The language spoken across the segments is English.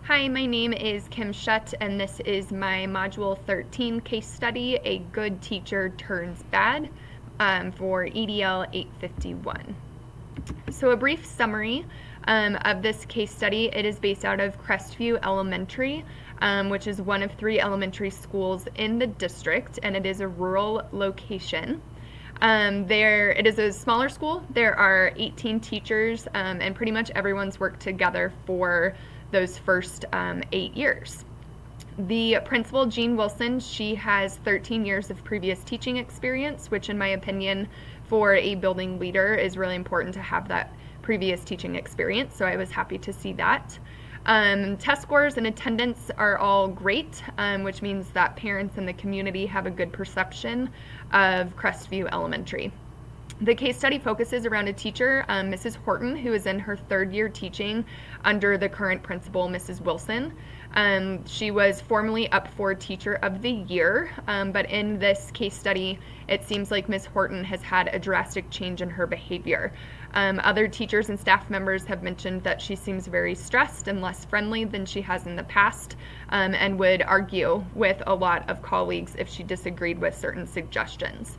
Hi, my name is Kim Shutt, and this is my Module 13 case study, A Good Teacher Turns Bad, for EDL 851. So a brief summary of this case study. It is based out of Crestview Elementary, which is one of 3 elementary schools in the district, and it is a rural location. It is a smaller school. There are 18 teachers, and pretty much everyone's worked together for those first 8 years. The principal, Jean Wilson, she has 13 years of previous teaching experience, which in my opinion for a building leader is really important to have that previous teaching experience, so I was happy to see that. Test scores and attendance are all great, which means that parents in the community have a good perception of Crestview Elementary. The case study focuses around a teacher, Mrs. Horton, who is in her 3rd year teaching under the current principal, Mrs. Wilson. She was formerly up for Teacher of the Year, but in this case study, it seems like Ms. Horton has had a drastic change in her behavior. Other teachers and staff members have mentioned that she seems very stressed and less friendly than she has in the past, and would argue with a lot of colleagues if she disagreed with certain suggestions.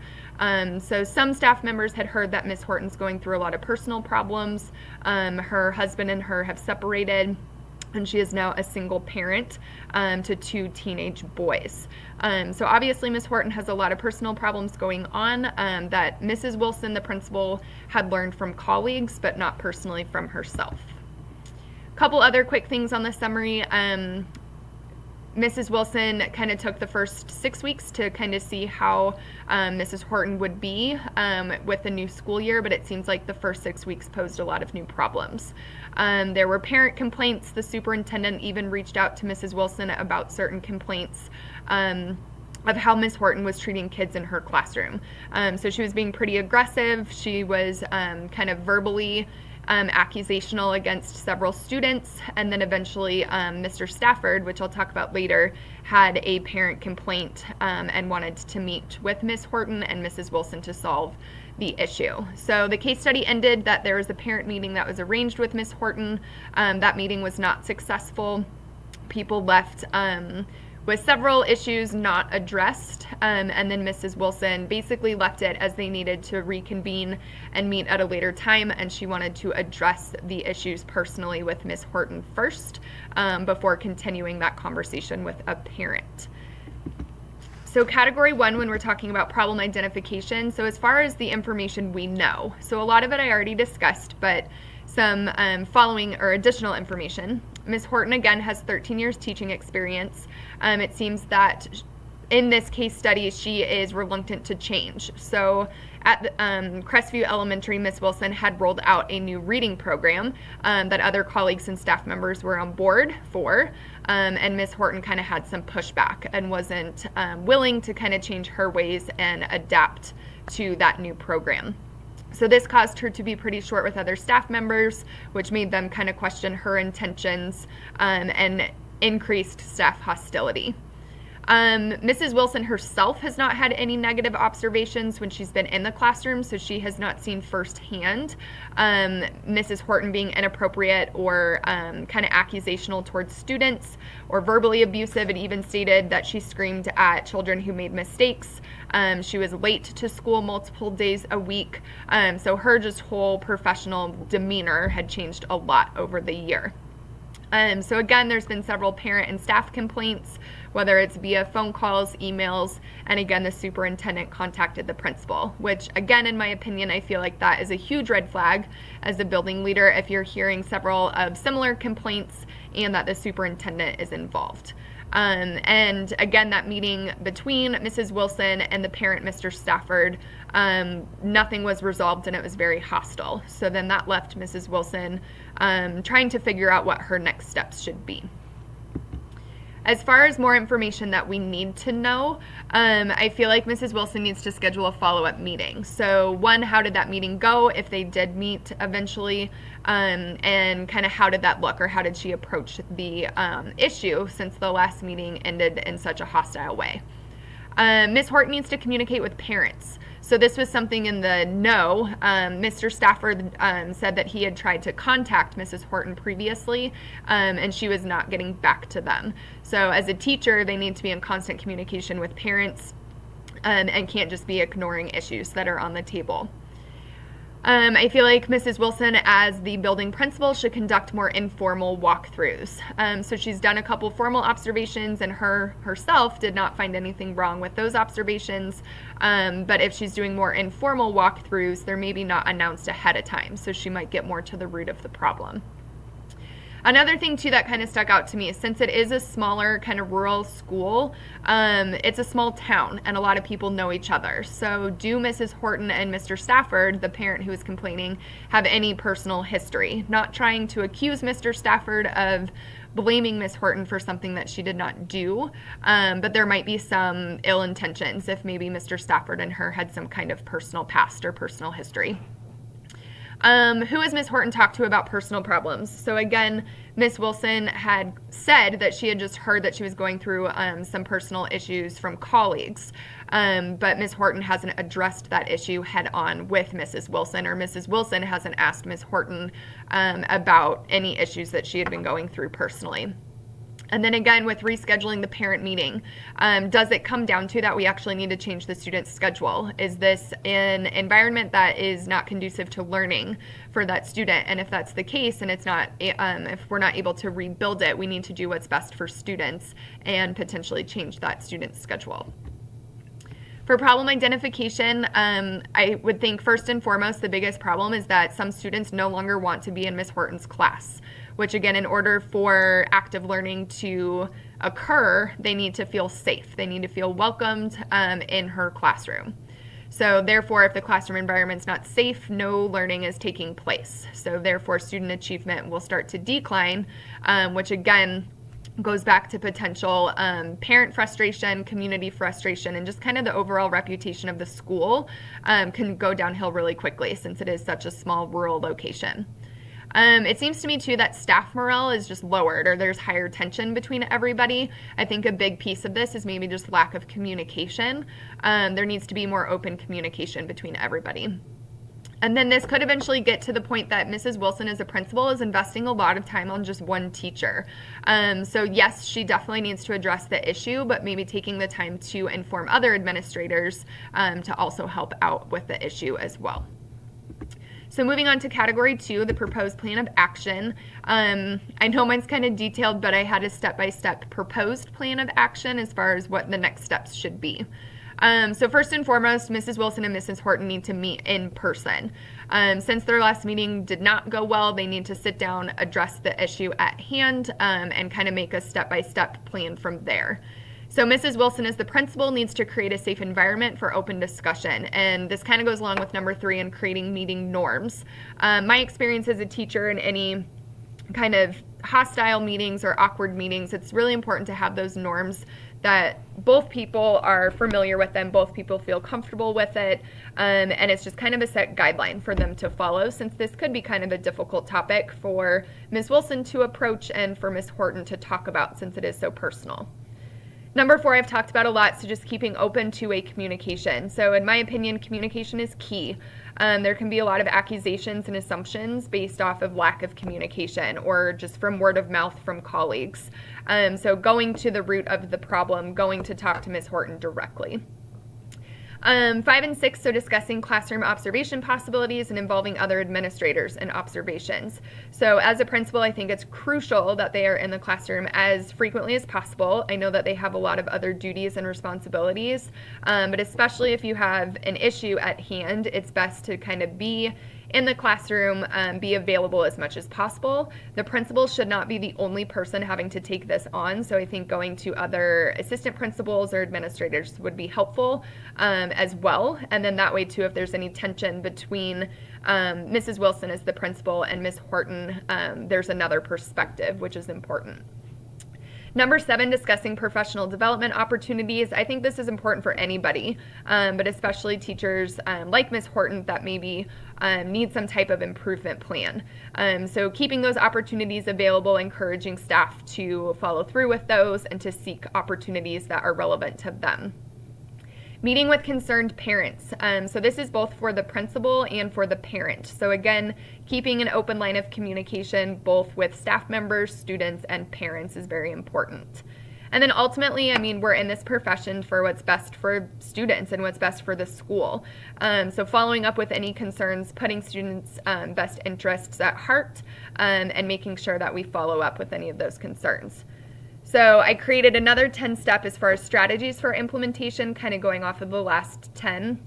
So some staff members had heard that Ms. Horton's going through a lot of personal problems. Her husband and her have separated, and she is now a single parent to 2 teenage boys. So obviously Ms. Horton has a lot of personal problems going on that Mrs. Wilson, the principal, had learned from colleagues, but not personally from herself. A couple other quick things on the summary. Mrs. Wilson kind of took the first 6 weeks to kind of see how Mrs. Horton would be with the new school year, but it seems like the first 6 weeks posed a lot of new problems. There were parent complaints. The superintendent even reached out to Mrs. Wilson about certain complaints of how Ms. Horton was treating kids in her classroom. So she was being pretty aggressive. She was kind of verbally accusational against several students, and then eventually Mr. Stafford, which I'll talk about later, had a parent complaint and wanted to meet with Ms. Horton and Mrs. Wilson to solve the issue. So the case study ended that there was a parent meeting that was arranged with Ms. Horton. That meeting was not successful. People left with several issues not addressed, and then Mrs. Wilson basically left it as they needed to reconvene and meet at a later time, and she wanted to address the issues personally with Ms. Horton first before continuing that conversation with a parent. So category 1, when we're talking about problem identification, so as far as the information we know, so a lot of it I already discussed, but some following or additional information. Ms. Horton, again, has 13 years teaching experience. It seems that in this case study, she is reluctant to change. So at Crestview Elementary, Ms. Wilson had rolled out a new reading program that other colleagues and staff members were on board for, and Ms. Horton kind of had some pushback and wasn't willing to kind of change her ways and adapt to that new program. So this caused her to be pretty short with other staff members, which made them kind of question her intentions and increased staff hostility. Mrs. Wilson herself has not had any negative observations when she's been in the classroom, so she has not seen firsthand Mrs. Horton being inappropriate or kind of accusational towards students or verbally abusive. It even stated that she screamed at children who made mistakes. She was late to school multiple days a week, so her just whole professional demeanor had changed a lot over the year. So again, there's been several parent and staff complaints, whether it's via phone calls, emails, and again, the superintendent contacted the principal, which again, in my opinion, I feel like that is a huge red flag as a building leader if you're hearing several of similar complaints and that the superintendent is involved. And again, that meeting between Mrs. Wilson and the parent, Mr. Stafford, nothing was resolved and it was very hostile. So then that left Mrs. Wilson trying to figure out what her next steps should be. As far as more information that we need to know, I feel like Mrs. Wilson needs to schedule a follow-up meeting. So 1, how did that meeting go, if they did meet eventually, and kind of how did that look, or how did she approach the issue since the last meeting ended in such a hostile way. Ms. Horton needs to communicate with parents. So this was something in the know. Mr. Stafford said that he had tried to contact Mrs. Horton previously, and she was not getting back to them. So as a teacher, they need to be in constant communication with parents and can't just be ignoring issues that are on the table. I feel like Mrs. Wilson, as the building principal, should conduct more informal walkthroughs. So she's done a couple formal observations, and herself did not find anything wrong with those observations. But if she's doing more informal walkthroughs, they're maybe not announced ahead of time, so she might get more to the root of the problem. Another thing, too, that kind of stuck out to me is since it is a smaller kind of rural school, it's a small town and a lot of people know each other. So do Mrs. Horton and Mr. Stafford, the parent who is complaining, have any personal history? Not trying to accuse Mr. Stafford of blaming Miss Horton for something that she did not do, but there might be some ill intentions if maybe Mr. Stafford and her had some kind of personal past or personal history. Who has Miss Horton talked to about personal problems? So again, Miss Wilson had said that she had just heard that she was going through some personal issues from colleagues, but Miss Horton hasn't addressed that issue head on with Mrs. Wilson, or Mrs. Wilson hasn't asked Miss Horton about any issues that she had been going through personally. And then again, with rescheduling the parent meeting, does it come down to that we actually need to change the student's schedule? Is this an environment that is not conducive to learning for that student? And if that's the case, and it's not, if we're not able to rebuild it, we need to do what's best for students and potentially change that student's schedule. For problem identification, I would think first and foremost, the biggest problem is that some students no longer want to be in Miss Horton's class, which again, in order for active learning to occur, they need to feel safe. They need to feel welcomed in her classroom. So therefore, if the classroom environment's not safe, no learning is taking place. So therefore, student achievement will start to decline, which again, goes back to potential parent frustration, community frustration, and just kind of the overall reputation of the school can go downhill really quickly since it is such a small rural location. It seems to me, too, that staff morale is just lowered, or there's higher tension between everybody. I think a big piece of this is maybe just lack of communication. There needs to be more open communication between everybody. And then this could eventually get to the point that Mrs. Wilson as a principal is investing a lot of time on just one teacher. So yes, she definitely needs to address the issue, but maybe taking the time to inform other administrators to also help out with the issue as well. So moving on to category 2, the proposed plan of action. I know mine's kind of detailed, but I had a step-by-step proposed plan of action as far as what the next steps should be. So first and foremost, Mrs. Wilson and Mrs. Horton need to meet in person. Since their last meeting did not go well, they need to sit down, address the issue at hand, and kind of make a step-by-step plan from there. So Mrs. Wilson as the principal needs to create a safe environment for open discussion, and this kind of goes along with number 3 in creating meeting norms. My experience as a teacher in any kind of hostile meetings or awkward meetings, it's really important to have those norms that both people are familiar with them, both people feel comfortable with it, and it's just kind of a set guideline for them to follow, since this could be kind of a difficult topic for Ms. Wilson to approach and for Ms. Horton to talk about, since it is so personal. Number 4, I've talked about a lot, so just keeping open two-way communication. So in my opinion, communication is key. There can be a lot of accusations and assumptions based off of lack of communication or just from word of mouth from colleagues. So going to the root of the problem, going to talk to Ms. Horton directly. 5 and 6, so discussing classroom observation possibilities and involving other administrators in observations. So as a principal, I think it's crucial that they are in the classroom as frequently as possible. I know that they have a lot of other duties and responsibilities, but especially if you have an issue at hand, it's best to kind of be in the classroom, be available as much as possible. The principal should not be the only person having to take this on, so I think going to other assistant principals or administrators would be helpful as well. And then that way too, if there's any tension between Mrs. Wilson as the principal and Ms. Horton, there's another perspective, which is important. Number 7, discussing professional development opportunities. I think this is important for anybody, but especially teachers like Ms. Horton that maybe need some type of improvement plan. So keeping those opportunities available, encouraging staff to follow through with those and to seek opportunities that are relevant to them. Meeting with concerned parents. So this is both for the principal and for the parent. So again, keeping an open line of communication both with staff members, students, and parents is very important. And then ultimately, I mean, we're in this profession for what's best for students and what's best for the school. So following up with any concerns, putting students' best interests at heart, and making sure that we follow up with any of those concerns. So I created another 10-step as far as strategies for implementation, kind of going off of the last 10.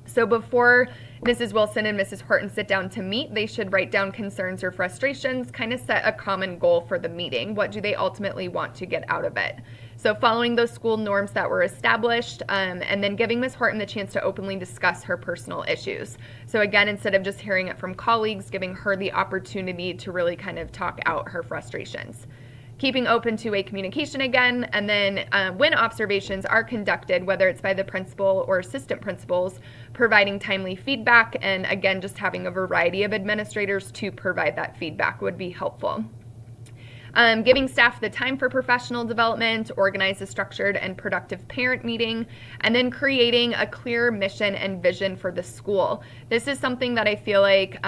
So before Mrs. Wilson and Mrs. Horton sit down to meet, they should write down concerns or frustrations, kind of set a common goal for the meeting. What do they ultimately want to get out of it? So following those school norms that were established, and then giving Ms. Horton the chance to openly discuss her personal issues. So again, instead of just hearing it from colleagues, giving her the opportunity to really kind of talk out her frustrations. Keeping open two-way communication again, and then when observations are conducted, whether it's by the principal or assistant principals, providing timely feedback, and again, just having a variety of administrators to provide that feedback would be helpful. Giving staff the time for professional development, organize a structured and productive parent meeting, and then creating a clear mission and vision for the school. This is something that I feel like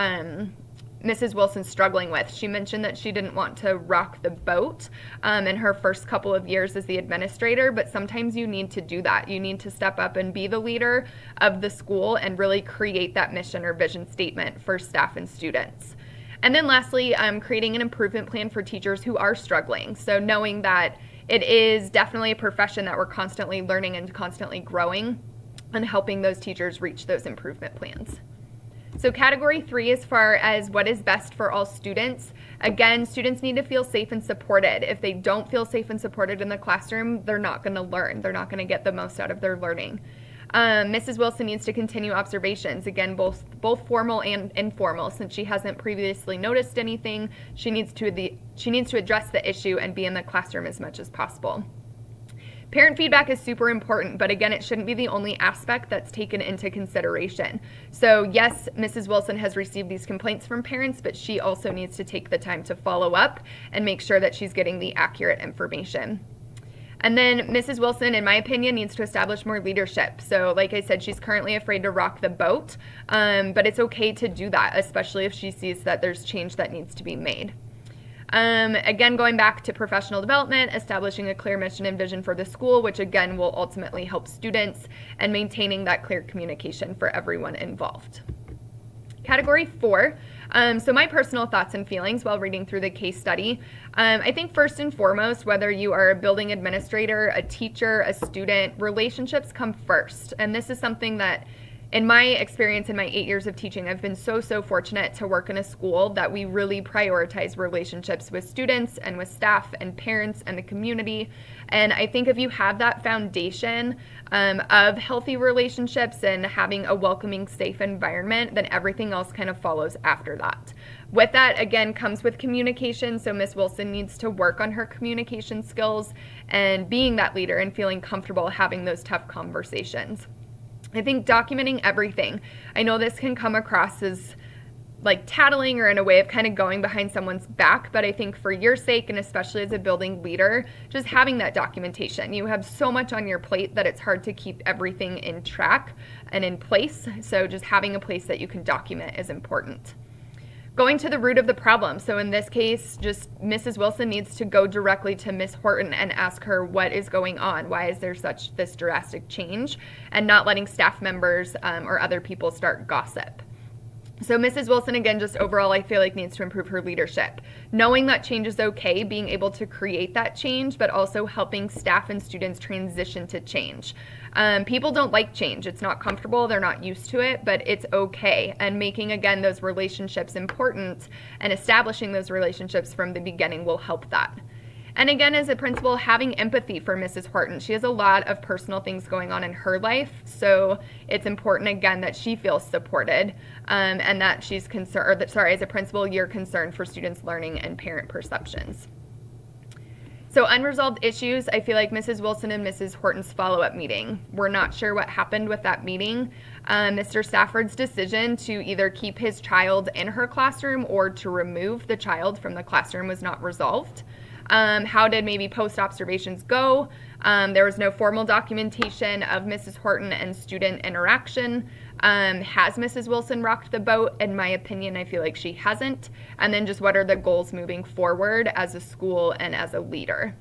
Mrs. Wilson's struggling with. She mentioned that she didn't want to rock the boat in her first couple of years as the administrator, but sometimes you need to do that. You need to step up and be the leader of the school and really create that mission or vision statement for staff and students. And then lastly, creating an improvement plan for teachers who are struggling. So knowing that it is definitely a profession that we're constantly learning and constantly growing, and helping those teachers reach those improvement plans. So category 3, as far as what is best for all students, again, students need to feel safe and supported. If they don't feel safe and supported in the classroom, they're not going to learn. They're not going to get the most out of their learning. Mrs. Wilson needs to continue observations, again, both formal and informal. Since she hasn't previously noticed anything, she needs to address the issue and be in the classroom as much as possible. Parent feedback is super important, but again, it shouldn't be the only aspect that's taken into consideration. So yes, Mrs. Wilson has received these complaints from parents, but she also needs to take the time to follow up and make sure that she's getting the accurate information. And then Mrs. Wilson, in my opinion, needs to establish more leadership. So like I said, she's currently afraid to rock the boat, but it's okay to do that, especially if she sees that there's change that needs to be made. Again, going back to professional development, establishing a clear mission and vision for the school, which again will ultimately help students, and maintaining that clear communication for everyone involved. Category 4, so my personal thoughts and feelings while reading through the case study. I think first and foremost, whether you are a building administrator, a teacher, a student, relationships come first. And this is something that, in my experience in my 8 years of teaching, I've been so fortunate to work in a school that we really prioritize relationships with students and with staff and parents and the community. And I think if you have that foundation of healthy relationships and having a welcoming, safe environment, then everything else kind of follows after that. With that, again, comes with communication. So Ms. Wilson needs to work on her communication skills and being that leader and feeling comfortable having those tough conversations. I think documenting everything. I know this can come across as like tattling or in a way of kind of going behind someone's back, but I think for your sake, and especially as a building leader, just having that documentation. You have so much on your plate that it's hard to keep everything in track and in place. So just having a place that you can document is important. Going to the root of the problem. So in this case, just Mrs. Wilson needs to go directly to Ms. Horton and ask her what is going on. Why is there this drastic change? And not letting staff members or other people start gossip. So Mrs. Wilson, again, just overall, I feel like needs to improve her leadership. Knowing that change is okay, being able to create that change, but also helping staff and students transition to change. People don't like change. It's not comfortable. They're not used to it, but it's okay. And making, again, those relationships important and establishing those relationships from the beginning will help that. And again, as a principal, having empathy for Mrs. Horton. She has a lot of personal things going on in her life, so it's important, again, that she feels supported and that she's concerned, as a principal, you're concerned for students' learning and parent perceptions. So unresolved issues, I feel like Mrs. Wilson and Mrs. Horton's follow-up meeting. We're not sure what happened with that meeting. Mr. Stafford's decision to either keep his child in her classroom or to remove the child from the classroom was not resolved. How did maybe post observations go? There was no formal documentation of Mrs. Horton and student interaction. Has Mrs. Wilson rocked the boat? In my opinion, I feel like she hasn't. And then just what are the goals moving forward as a school and as a leader?